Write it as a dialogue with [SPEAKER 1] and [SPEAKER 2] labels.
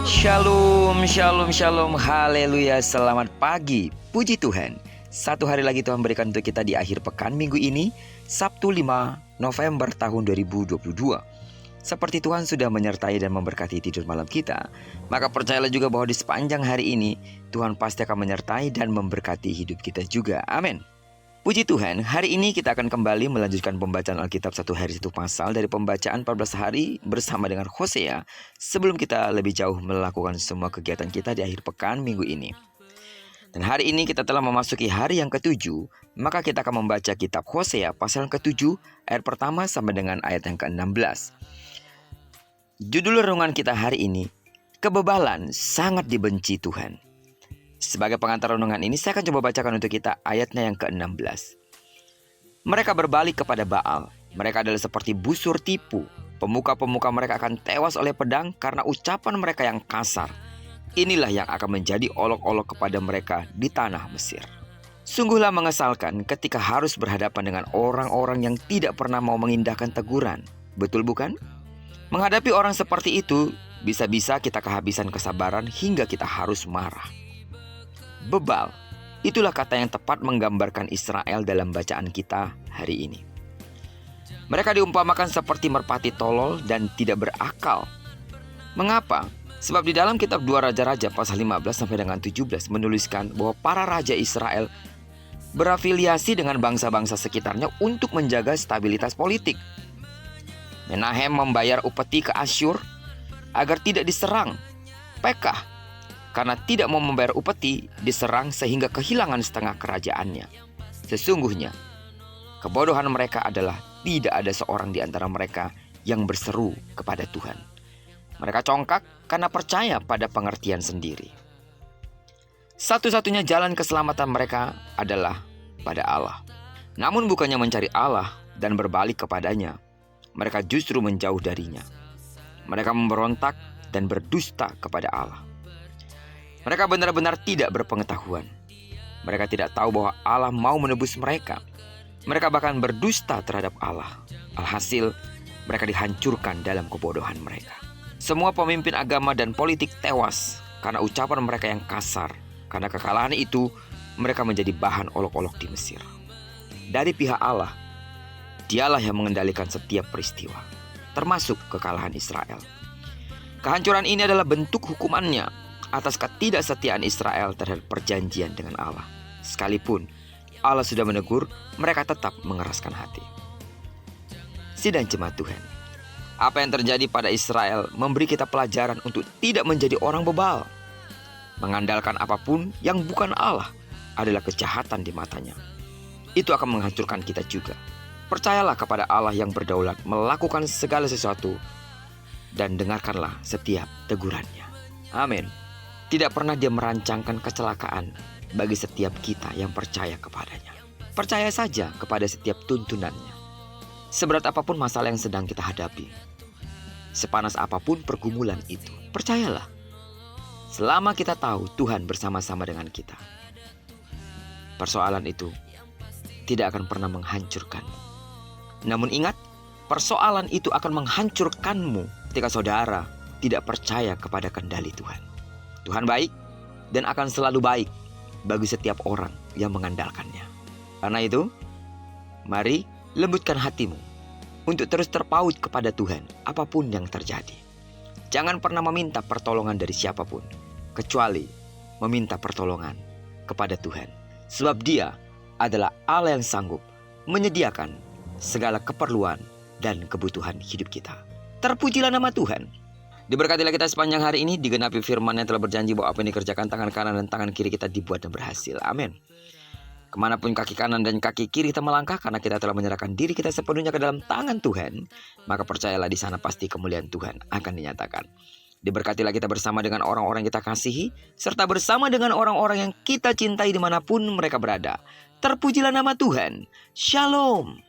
[SPEAKER 1] Shalom, shalom, shalom, haleluya, selamat pagi, puji Tuhan. Satu hari lagi Tuhan berikan untuk kita di akhir pekan minggu ini, Sabtu 5 November tahun 2022. Seperti Tuhan sudah menyertai dan memberkati tidur malam kita, maka percayalah juga bahwa di sepanjang hari ini, Tuhan pasti akan menyertai dan memberkati hidup kita juga, amin. Puji Tuhan, hari ini kita akan kembali melanjutkan pembacaan Alkitab satu hari satu pasal dari pembacaan 14 hari bersama dengan Hosea sebelum kita lebih jauh melakukan semua kegiatan kita di akhir pekan minggu ini. Dan hari ini kita telah memasuki hari yang ke-7, maka kita akan membaca kitab Hosea pasal ke-7 ayat pertama sampai dengan ayat yang ke-16. Judul renungan kita hari ini, kebebalan sangat dibenci Tuhan. Sebagai pengantar renungan ini, saya akan coba bacakan untuk kita ayatnya yang ke-16. Mereka berbalik kepada Baal. Mereka adalah seperti busur tipu. Pemuka-pemuka mereka akan tewas oleh pedang karena ucapan mereka yang kasar. Inilah yang akan menjadi olok-olok kepada mereka di tanah Mesir. Sungguhlah mengesalkan ketika harus berhadapan dengan orang-orang yang tidak pernah mau mengindahkan teguran. Betul bukan? Menghadapi orang seperti itu, bisa-bisa kita kehabisan kesabaran hingga kita harus marah. Bebal, itulah kata yang tepat menggambarkan Israel dalam bacaan kita hari ini. Mereka diumpamakan seperti merpati tolol dan tidak berakal. Mengapa? Sebab di dalam kitab 2 Raja-Raja pasal 15 sampai dengan 17 menuliskan bahwa para raja Israel berafiliasi dengan bangsa-bangsa sekitarnya untuk menjaga stabilitas politik. Menahem membayar upeti ke Asyur agar tidak diserang. Pekah, karena tidak mau membayar upeti, diserang sehingga kehilangan setengah kerajaannya. Sesungguhnya, kebodohan mereka adalah tidak ada seorang di antara mereka yang berseru kepada Tuhan. Mereka congkak karena percaya pada pengertian sendiri. Satu-satunya jalan keselamatan mereka adalah pada Allah. Namun bukannya mencari Allah dan berbalik kepadanya, mereka justru menjauh darinya. Mereka memberontak dan berdusta kepada Allah. Mereka benar-benar tidak berpengetahuan. Mereka tidak tahu bahwa Allah mau menebus mereka. Mereka bahkan berdusta terhadap Allah. Alhasil, mereka dihancurkan dalam kebodohan mereka. Semua pemimpin agama dan politik tewas karena ucapan mereka yang kasar. Karena kekalahan itu, mereka menjadi bahan olok-olok di Mesir. Dari pihak Allah, Dialah yang mengendalikan setiap peristiwa, termasuk kekalahan Israel. Kehancuran ini adalah bentuk hukumannya atas ketidaksetiaan Israel terhadap perjanjian dengan Allah. Sekalipun Allah sudah menegur, mereka tetap mengeraskan hati. Sidang jemaat Tuhan, apa yang terjadi pada Israel memberi kita pelajaran untuk tidak menjadi orang bebal. Mengandalkan apapun yang bukan Allah adalah kejahatan di matanya. Itu akan menghancurkan kita juga. Percayalah kepada Allah yang berdaulat melakukan segala sesuatu dan dengarkanlah setiap tegurannya. Amin. Tidak pernah Dia merancangkan kecelakaan bagi setiap kita yang percaya kepadanya. Percaya saja kepada setiap tuntunannya. Seberat apapun masalah yang sedang kita hadapi, sepanas apapun pergumulan itu, percayalah. Selama kita tahu Tuhan bersama-sama dengan kita, persoalan itu tidak akan pernah menghancurkanmu. Namun ingat, persoalan itu akan menghancurkanmu ketika saudara tidak percaya kepada kendali Tuhan. Tuhan baik dan akan selalu baik bagi setiap orang yang mengandalkannya. Karena itu, mari lembutkan hatimu untuk terus terpaut kepada Tuhan apapun yang terjadi. Jangan pernah meminta pertolongan dari siapapun, kecuali meminta pertolongan kepada Tuhan. Sebab Dia adalah Allah yang sanggup menyediakan segala keperluan dan kebutuhan hidup kita. Terpujilah nama Tuhan. Diberkatilah kita sepanjang hari ini, digenapi firman yang telah berjanji bahwa apa yang dikerjakan tangan kanan dan tangan kiri kita dibuat dan berhasil. Amin. Kemanapun kaki kanan dan kaki kiri kita melangkah, karena kita telah menyerahkan diri kita sepenuhnya ke dalam tangan Tuhan, maka percayalah di sana pasti kemuliaan Tuhan akan dinyatakan. Diberkatilah kita bersama dengan orang-orang yang kita kasihi, serta bersama dengan orang-orang yang kita cintai dimanapun mereka berada. Terpujilah nama Tuhan. Shalom.